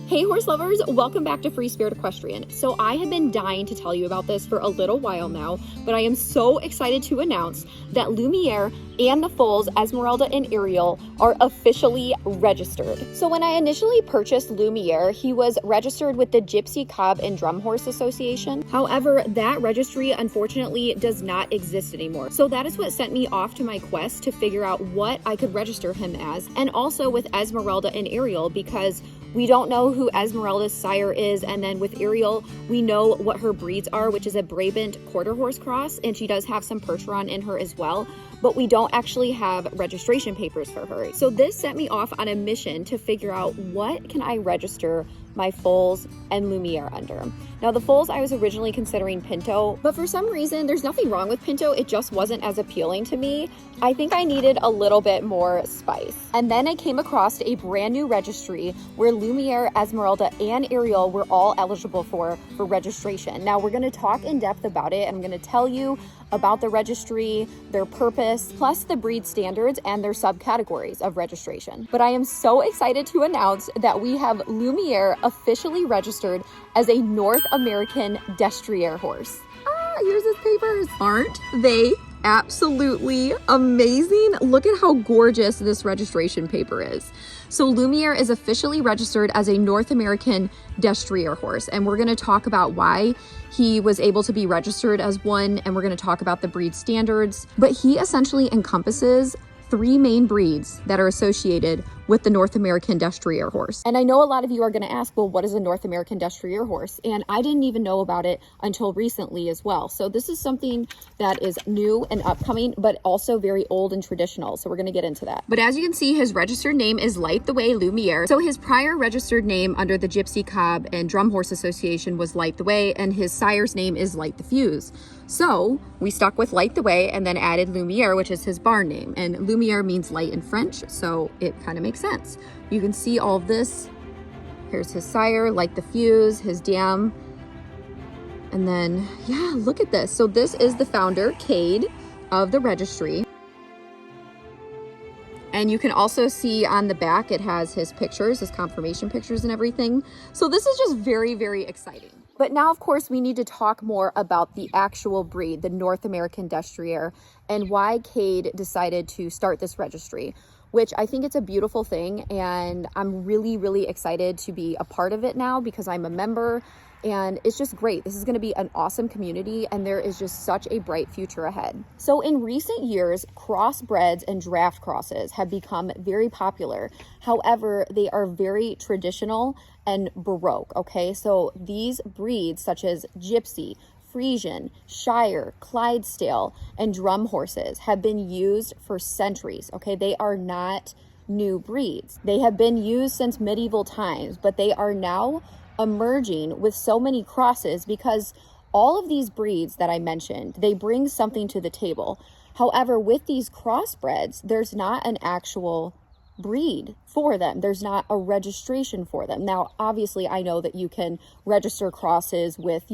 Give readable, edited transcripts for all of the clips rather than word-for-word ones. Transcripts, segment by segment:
Hey horse lovers, welcome back to Free Spirit Equestrian. So I have been dying to tell you about this for a little while now, but I am so excited to announce that Lumiere and the foals, Esmeralda and ARIEL, are officially registered. So when I initially purchased Lumiere, he was registered with the Gypsy Cob and Drum Horse Association. However, that registry unfortunately does not exist anymore. So that is what sent me off to my quest to figure out what I could register him as, and also with Esmeralda and ARIEL, because we don't know who Esmeralda's sire is, and then with ARIEL, we know what her breeds are, which is a Brabant quarter horse cross, and she does have some Percheron in her as well, but we don't actually have registration papers for her. So this set me off on a mission to figure out what can I register my foals and Lumiere under. Now the foals, I was originally considering Pinto, but for some reason, there's nothing wrong with Pinto, it just wasn't as appealing to me. I think I needed a little bit more spice. And then I came across a brand new registry where Lumiere, Esmeralda, and ARIEL were all eligible for registration. Now we're gonna talk in depth about it, and I'm gonna tell you about the registry, their purpose, plus the breed standards and their subcategories of registration. But I am so excited to announce that we have Lumiere officially registered as a North American destrier horse. Here's his papers. Aren't they absolutely amazing? Look at how gorgeous this registration paper is. So Lumiere is officially registered as a North American destrier horse, and we're going to talk about why he was able to be registered as one, and we're going to talk about the breed standards. But he essentially encompasses 3 main breeds that are associated with the North American destrier horse. And I know a lot of you are going to ask, well, what is a North American destrier horse? And I didn't even know about it until recently as well. So this is something that is new and upcoming, but also very old and traditional. So we're going to get into that. But as you can see, his registered name is Light the Way Lumiere. So his prior registered name under the Gypsy Cob and Drum Horse Association was Light the Way, and his sire's name is Light the Fuse. So we stuck with Light the Way and then added Lumiere, which is his barn name. And Lumiere means light in French, so it kind of makes sense. You can see all of this. Here's his sire, Light the Fuse, his dam. And then, yeah, look at this. So this is the founder, Cade, of the registry. And you can also see on the back, it has his pictures, his confirmation pictures and everything. So this is just very, very exciting. But now, of course, we need to talk more about the actual breed, the North American destrier, and why Cade decided to start this registry, which I think it's a beautiful thing. And I'm really, really excited to be a part of it now because I'm a member. And it's just great. This is going to be an awesome community, and there is just such a bright future ahead. So in recent years, crossbreds and draft crosses have become very popular. However, they are very traditional and Baroque, okay? So these breeds such as Gypsy, Frisian, Shire, Clydesdale, and drum horses have been used for centuries, okay? They are not new breeds. They have been used since medieval times, but they are now emerging with so many crosses because all of these breeds that I mentioned, they bring something to the table. However, with these crossbreds, there's not an actual breed for them. There's not a registration for them. Now, obviously, I know that you can register crosses with,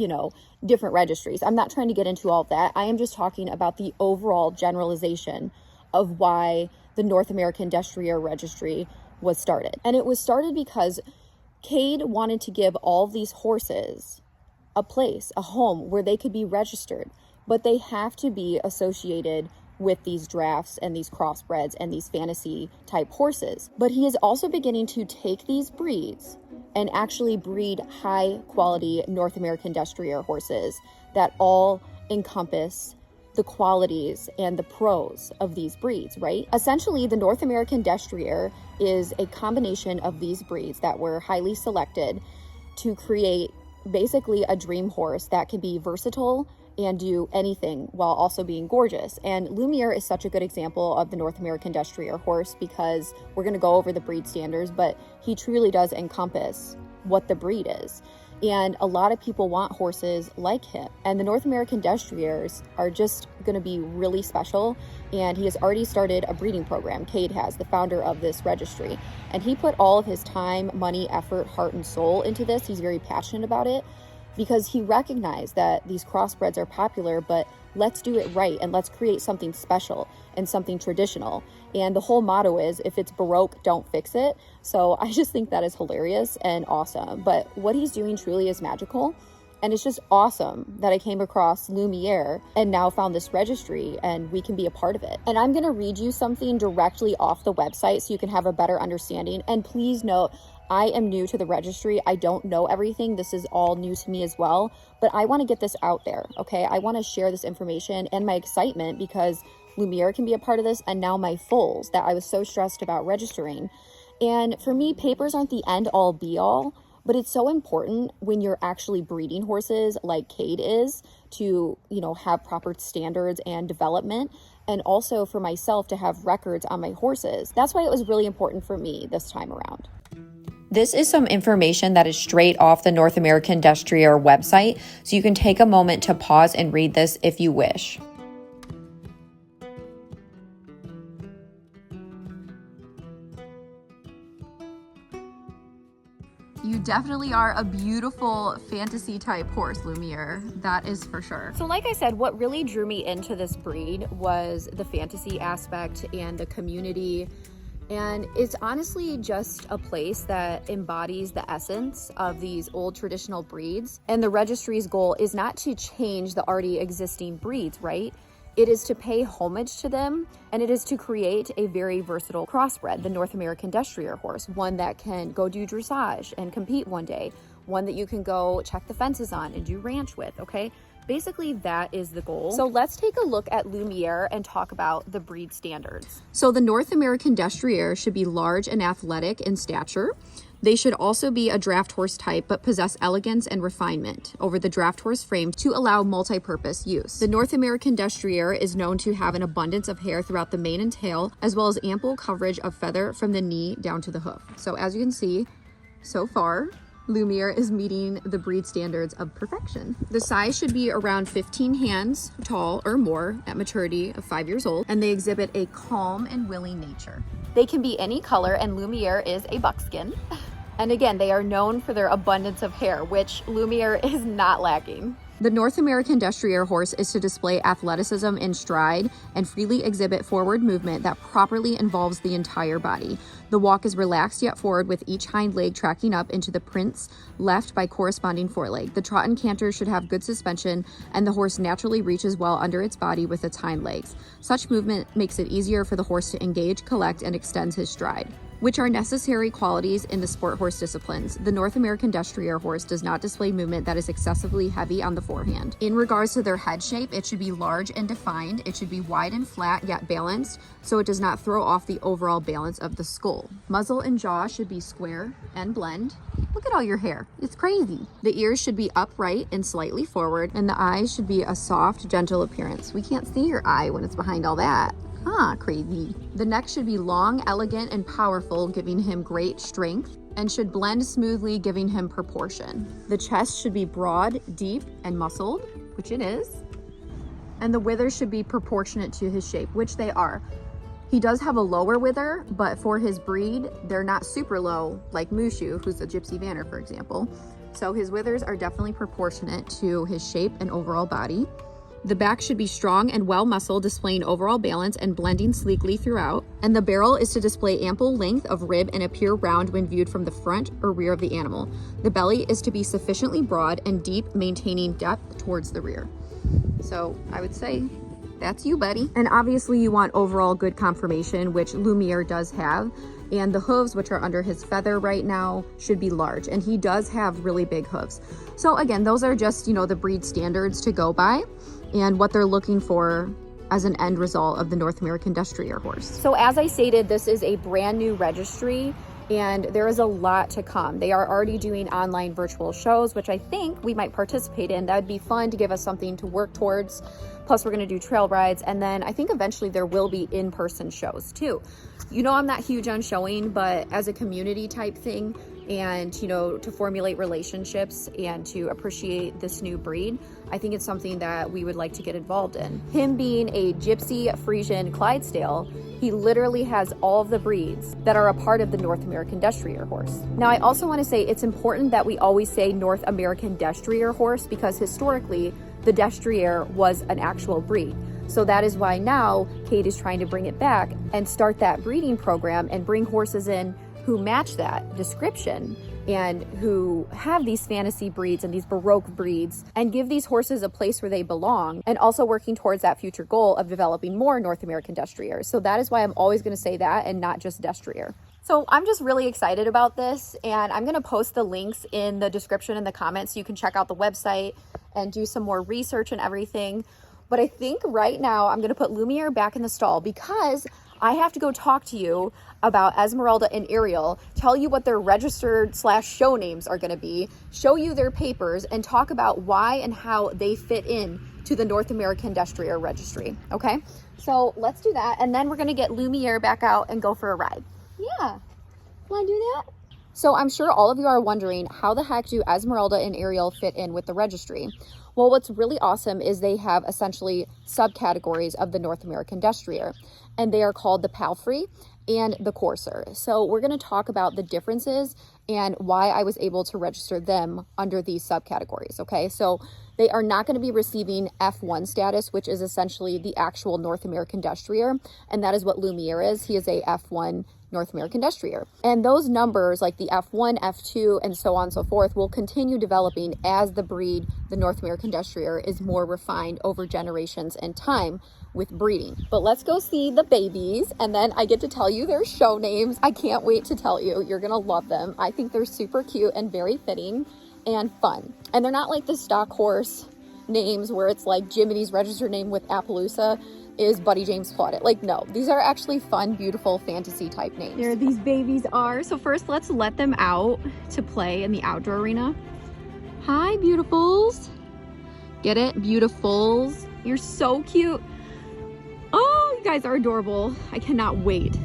different registries. I'm not trying to get into all of that. I am just talking about the overall generalization of why the North American Destrier Registry was started. And it was started because Cade wanted to give all of these horses a place, a home where they could be registered, but they have to be associated with these drafts and these crossbreds and these fantasy type horses. But he is also beginning to take these breeds and actually breed high quality North American destrier horses that all encompass the qualities and the pros of these breeds, right? Essentially, the North American destrier is a combination of these breeds that were highly selected to create basically a dream horse that can be versatile and do anything while also being gorgeous. And Lumiere is such a good example of the North American destrier horse because we're going to go over the breed standards, but he truly does encompass what the breed is. And a lot of people want horses like him. And the North American destriers are just going to be really special. And he has already started a breeding program. Cade has, the founder of this registry. And he put all of his time, money, effort, heart, and soul into this. He's very passionate about it. because he recognized that these crossbreds are popular, but let's do it right and let's create something special and something traditional. And the whole motto is, if it's Baroque, don't fix it. So I just think that is hilarious and awesome. But what he's doing truly is magical. And it's just awesome that I came across Lumiere and now found this registry and we can be a part of it. And I'm gonna read you something directly off the website so you can have a better understanding. And please note, I am new to the registry. I don't know everything. This is all new to me as well, but I want to get this out there, okay? I want to share this information and my excitement because Lumiere can be a part of this, and now my foals that I was so stressed about registering. And for me, papers aren't the end all be all, but it's so important when you're actually breeding horses like Cade is to, have proper standards and development, and also for myself to have records on my horses. That's why it was really important for me this time around. This is some information that is straight off the North American Destrier website, so you can take a moment to pause and read this if you wish. You definitely are a beautiful fantasy type horse, Lumiere. That is for sure. So like I said, what really drew me into this breed was the fantasy aspect and the community. And it's honestly just a place that embodies the essence of these old traditional breeds. And the registry's goal is not to change the already existing breeds, right? It is to pay homage to them, and it is to create a very versatile crossbred, the North American Destrier horse, one that can go do dressage and compete one day, one that you can go check the fences on and do ranch with, okay? Basically, that is the goal. So let's take a look at Lumiere and talk about the breed standards. So the North American Destrier should be large and athletic in stature. They should also be a draft horse type, but possess elegance and refinement over the draft horse frame to allow multi-purpose use. The North American Destrier is known to have an abundance of hair throughout the mane and tail, as well as ample coverage of feather from the knee down to the hoof. So as you can see, so far, Lumiere is meeting the breed standards of perfection. The size should be around 15 hands tall or more at maturity of 5 years old, and they exhibit a calm and willing nature. They can be any color, and Lumiere is a buckskin. And again, they are known for their abundance of hair, which Lumiere is not lacking. The North American Destrier horse is to display athleticism in stride and freely exhibit forward movement that properly involves the entire body. The walk is relaxed yet forward, with each hind leg tracking up into the prints left by corresponding foreleg. The trot and canter should have good suspension, and the horse naturally reaches well under its body with its hind legs. Such movement makes it easier for the horse to engage, collect, and extends his stride, which are necessary qualities in the sport horse disciplines. The North American Destrier horse does not display movement that is excessively heavy on the forehand. In regards to their head shape, it should be large and defined. It should be wide and flat, yet balanced, so it does not throw off the overall balance of the skull. Muzzle and jaw should be square and blend. Look at all your hair, it's crazy. The ears should be upright and slightly forward, and the eyes should be a soft, gentle appearance. We can't see your eye when it's behind all that. Crazy. The neck should be long, elegant, and powerful, giving him great strength, and should blend smoothly, giving him proportion. The chest should be broad, deep, and muscled, which it is. And the withers should be proportionate to his shape, which they are. He does have a lower wither, but for his breed, they're not super low, like Mushu, who's a Gypsy Vanner, for example. So his withers are definitely proportionate to his shape and overall body. The back should be strong and well muscled, displaying overall balance and blending sleekly throughout. And the barrel is to display ample length of rib and appear round when viewed from the front or rear of the animal. The belly is to be sufficiently broad and deep, maintaining depth towards the rear. So I would say that's you, buddy. And obviously you want overall good conformation, which Lumiere does have. And the hooves, which are under his feather right now, should be large. And he does have really big hooves. So again, those are just, the breed standards to go by and what they're looking for as an end result of the North American Destrier horse. So as I stated, this is a brand new registry, and there is a lot to come. They are already doing online virtual shows, which I think we might participate in. That would be fun to give us something to work towards. Plus, we're gonna do trail rides, and then I think eventually there will be in-person shows too. I'm not huge on showing, but as a community type thing, and, you know, to formulate relationships and to appreciate this new breed, I think it's something that we would like to get involved in. Him being a Gypsy Frisian Clydesdale, he literally has all of the breeds that are a part of the North American Destrier horse. Now, I also want to say it's important that we always say North American Destrier horse, because historically the Destrier was an actual breed. So that is why now Kate is trying to bring it back and start that breeding program and bring horses in who match that description and who have these fantasy breeds and these Baroque breeds, and give these horses a place where they belong, and also working towards that future goal of developing more North American Destriers. So that is why I'm always going to say that and not just Destrier. So I'm just really excited about this, and I'm going to post the links in the description and the comments so you can check out the website and do some more research and everything. But I think right now I'm going to put Lumiere back in the stall, because I have to go talk to you about Esmeralda and ARIEL, tell you what their registered / show names are going to be, show you their papers, and talk about why and how they fit in to the North American Destrier Registry. Okay, so let's do that, and then we're going to get Lumiere back out and go for a ride. Yeah, want to do that? So I'm sure all of you are wondering, how the heck do Esmeralda and ARIEL fit in with the registry? Well, what's really awesome is they have essentially subcategories of the North American Destrier, and they are called the Palfrey and the Courser. So we're going to talk about the differences and why I was able to register them under these subcategories. Okay, so they are not going to be receiving F1 status, which is essentially the actual North American Destrier, and that is what Lumiere is. He is a F1 North American Destrier. And those numbers, like the F1, F2, and so on and so forth, will continue developing as the breed, the North American Destrier, is more refined over generations and time with breeding. But let's go see the babies, and then I get to tell you their show names. I can't wait to tell you. You're gonna love them. I think they're super cute and very fitting and fun. And they're not like the stock horse names where it's like Jiminy's registered name with Appaloosa is Buddy James Plaudit. Like, no, these are actually fun, beautiful fantasy type names. There these babies are. So first, let's let them out to play in the outdoor arena. Hi, beautifuls. Get it? Beautifuls. You're so cute. Oh, you guys are adorable. I cannot wait.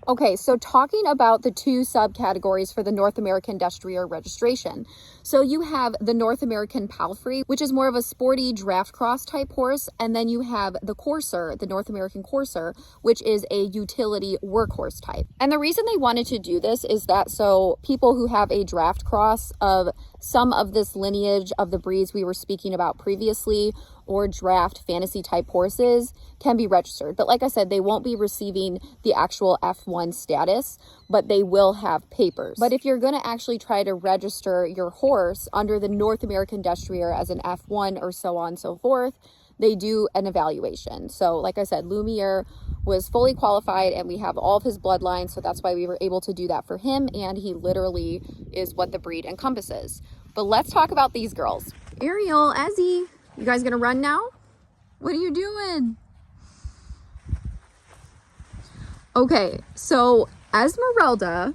Okay, so talking about the two subcategories for the North American Destrier registration. So you have the North American Palfrey, which is more of a sporty draft cross type horse, and then you have the Courser, the North American Courser, which is a utility workhorse type. And the reason they wanted to do this is that so people who have a draft cross of some of this lineage of the breeds we were speaking about previously, or draft fantasy type horses, can be registered. But like I said, they won't be receiving the actual F1 status, but they will have papers. But if you're going to actually try to register your horse under the North American Destrier as an F1 or so on and so forth, they do an evaluation. So like I said, Lumiere was fully qualified and we have all of his bloodlines, so that's why we were able to do that for him, and he literally is what the breed encompasses. But let's talk about these girls. ARIEL, Ezzy, you guys gonna run now? What are you doing? Okay, so Esmeralda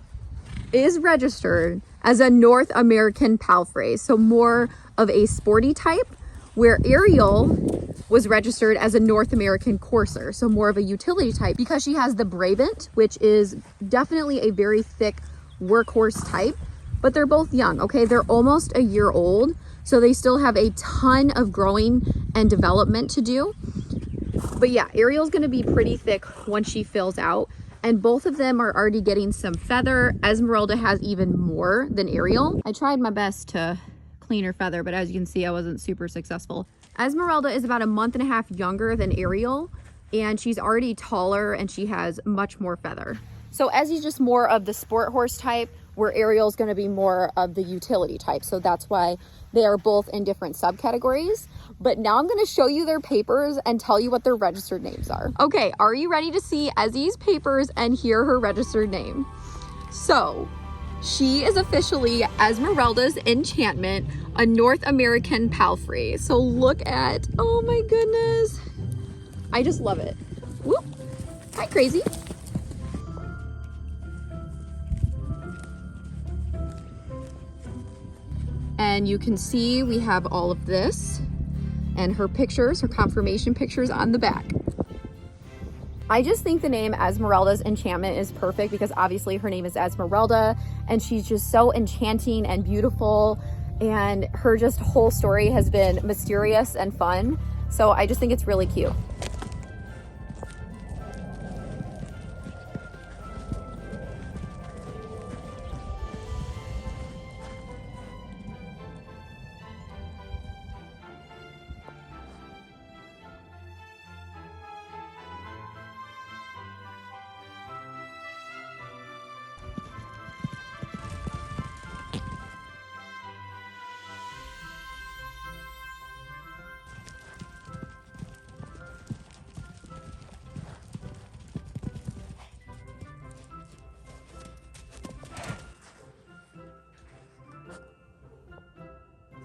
is registered as a North American Palfrey, so more of a sporty type, where ARIEL was registered as a North American Courser, so more of a utility type, because she has the Brabant, which is definitely a very thick workhorse type, but they're both young, okay? They're almost a year old, so they still have a ton of growing and development to do. But yeah, ARIEL's gonna be pretty thick once she fills out, and both of them are already getting some feather. Esmeralda has even more than ARIEL. I tried my best to clean her feather, but as you can see, I wasn't super successful. Esmeralda is about a month and a half younger than ARIEL, and she's already taller and she has much more feather. So Ezzy's just more of the sport horse type, where Ariel's going to be more of the utility type. So that's why they are both in different subcategories. But now I'm going to show you their papers and tell you what their registered names are. Okay, are you ready to see Ezzy's papers and hear her registered name? So she is officially Esmeralda's Enchantment, a North American palfrey. So look at, oh my goodness. I just love it. Whoop. Hi, Crazy. And you can see we have all of this and her pictures, her confirmation pictures on the back. I just think the name Esmeralda's Enchantment is perfect because obviously her name is Esmeralda and she's just so enchanting and beautiful, and her just whole story has been mysterious and fun. So I just think it's really cute.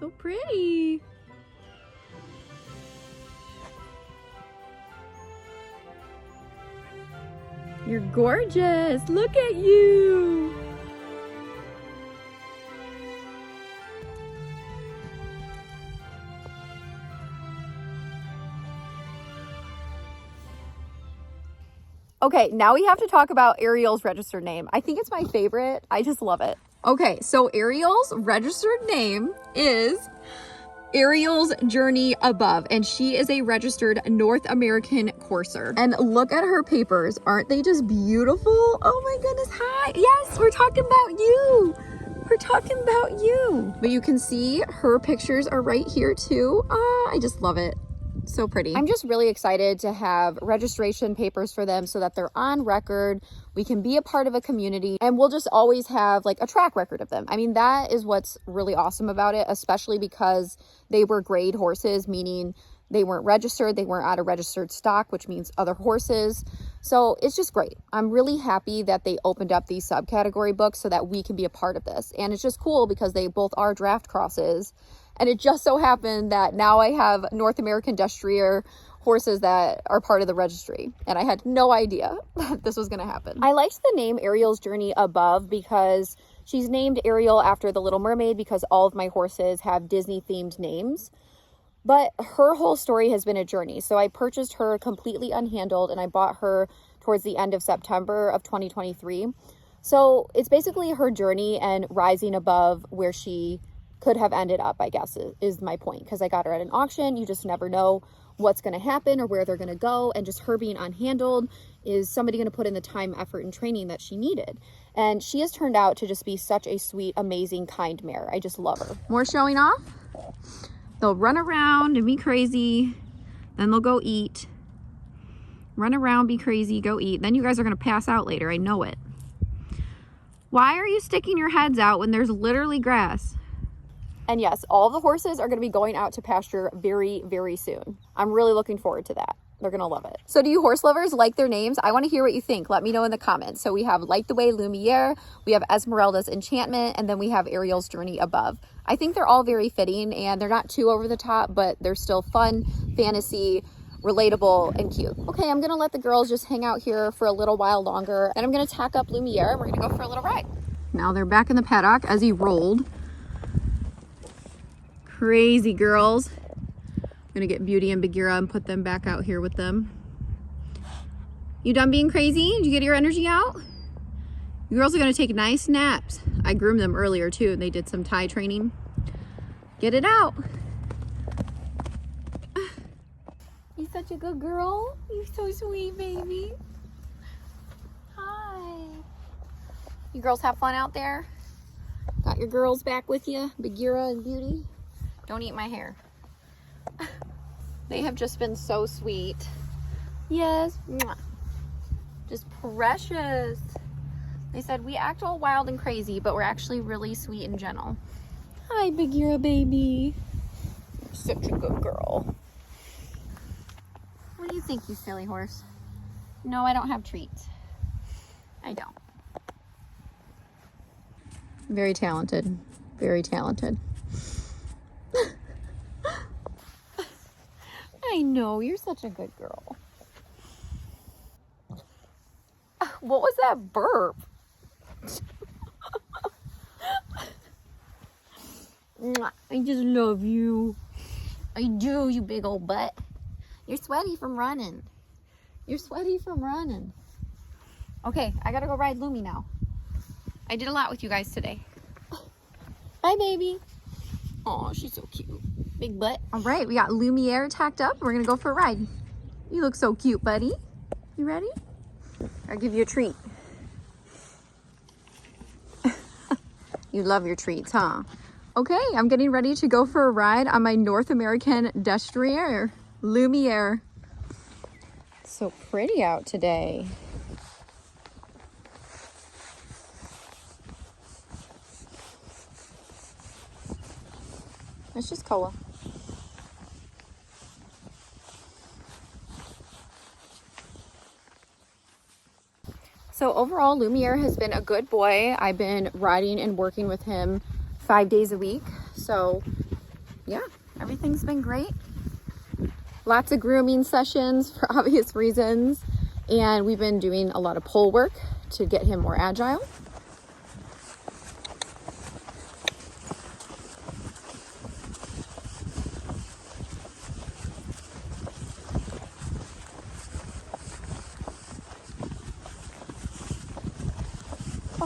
So pretty. You're gorgeous. Look at you. Okay, now we have to talk about Ariel's registered name. I think it's my favorite. I just love it. Okay, so Ariel's registered name is Ariel's Journey Above, and she is a registered North American courser. And look at her papers. Aren't they just beautiful? Oh my goodness, hi. Yes, we're talking about you. We're talking about you. But you can see her pictures are right here too. I just love it. So pretty. I'm just really excited to have registration papers for them so that they're on record. We can be a part of a community, and we'll just always have like a track record of them. I mean, that is what's really awesome about it, especially because they were grade horses, meaning they weren't registered, they weren't out of registered stock, which means other horses. So it's just great. I'm really happy that they opened up these subcategory books so that we can be a part of this. And it's just cool because they both are draft crosses. And it just so happened that now I have North American Destrier horses that are part of the registry. And I had no idea that this was going to happen. I liked the name Ariel's Journey Above because she's named Ariel after the Little Mermaid, because all of my horses have Disney themed names. But her whole story has been a journey. So I purchased her completely unhandled, and I bought her towards the end of September of 2023. So it's basically her journey and rising above where she could have ended up, I guess, is my point. Because I got her at an auction. You just never know what's going to happen or where they're going to go. And just her being unhandled, is somebody going to put in the time, effort, and training that she needed. And she has turned out to just be such a sweet, amazing, kind mare. I just love her. More showing off. They'll run around and be crazy. Then they'll go eat. Run around, be crazy, go eat. Then you guys are going to pass out later. I know it. Why are you sticking your heads out when there's literally grass? And yes, all the horses are going to be going out to pasture very, very soon. I'm really looking forward to that. They're going to love it. So do you horse lovers like their names? I want to hear what you think. Let me know in the comments. So we have Light the Way, Lumiere, we have Esmeralda's Enchantment, and then we have Ariel's Journey Above. I think they're all very fitting, and they're not too over the top, but they're still fun, fantasy, relatable, and cute. Okay, I'm going to let the girls just hang out here for a little while longer, and I'm going to tack up Lumiere, and we're going to go for a little ride. Now they're back in the paddock as he rolled. Crazy girls. I'm gonna get Beauty and Bagheera and put them back out here with them. You done being crazy? Did you get your energy out? You girls are gonna take nice naps. I groomed them earlier too, and they did some tie training. Get it out. You're such a good girl. You're so sweet, baby. Hi. You girls have fun out there? Got your girls back with you, Bagheera and Beauty? Don't eat my hair. They have just been so sweet. Yes. Just precious. They said we act all wild and crazy, but we're actually really sweet and gentle. Hi, Bagheera baby. You're such a good girl. What do you think, you silly horse? No, I don't have treats. I don't. Very talented. Very talented. I know, you're such a good girl. What was that burp? I just love you. I do, you big old butt. You're sweaty from running. You're sweaty from running. Okay, I gotta go ride Lumi now. I did a lot with you guys today. Bye, baby. Oh, she's so cute. Big butt. All right, we got Lumiere tacked up. We're gonna go for a ride. You look so cute, buddy. You ready? I'll give you a treat. You love your treats, huh? Okay, I'm getting ready to go for a ride on my North American Destrier, Lumiere. It's so pretty out today. It's just Koa. So overall, Lumiere has been a good boy. I've been riding and working with him 5 days a week. So yeah, everything's been great. Lots of grooming sessions for obvious reasons. And we've been doing a lot of pole work to get him more agile.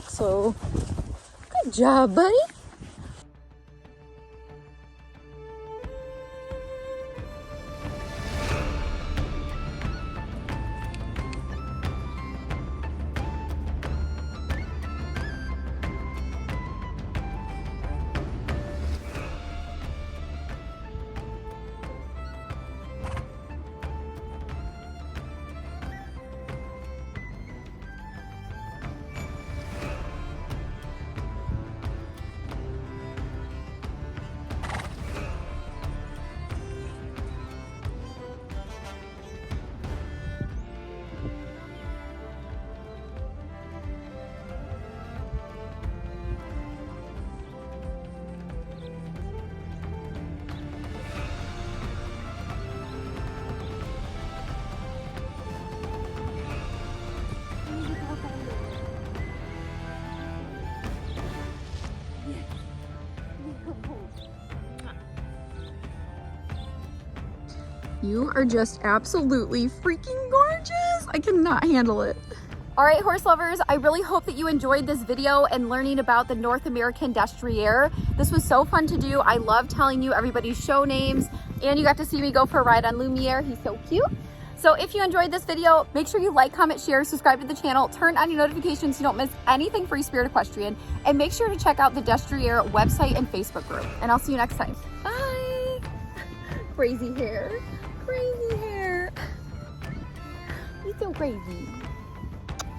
So, good job, buddy. You are just absolutely freaking gorgeous. I cannot handle it. All right, horse lovers, I really hope that you enjoyed this video and learning about the North American Destrier. This was so fun to do. I love telling you everybody's show names, and you got to see me go for a ride on Lumiere. He's so cute. So if you enjoyed this video, make sure you like, comment, share, subscribe to the channel, turn on your notifications so you don't miss anything Free Spirit Equestrian, and make sure to check out the Destrier website and Facebook group. And I'll see you next time. Bye. Crazy hair. Crazy hair. He's so crazy.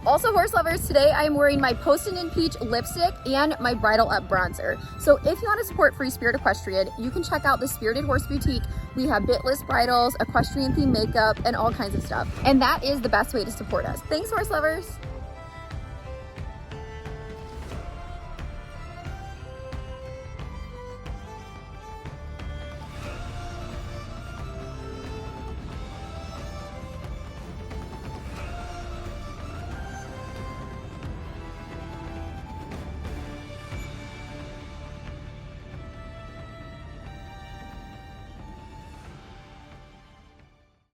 Also, horse lovers, today I am wearing my Posted in Peach lipstick and my Bridle Up bronzer. So if you want to support Free Spirit Equestrian, you can check out the Spirited Horse Boutique. We have bitless bridles, equestrian themed makeup, and all kinds of stuff. And that is the best way to support us. Thanks, horse lovers.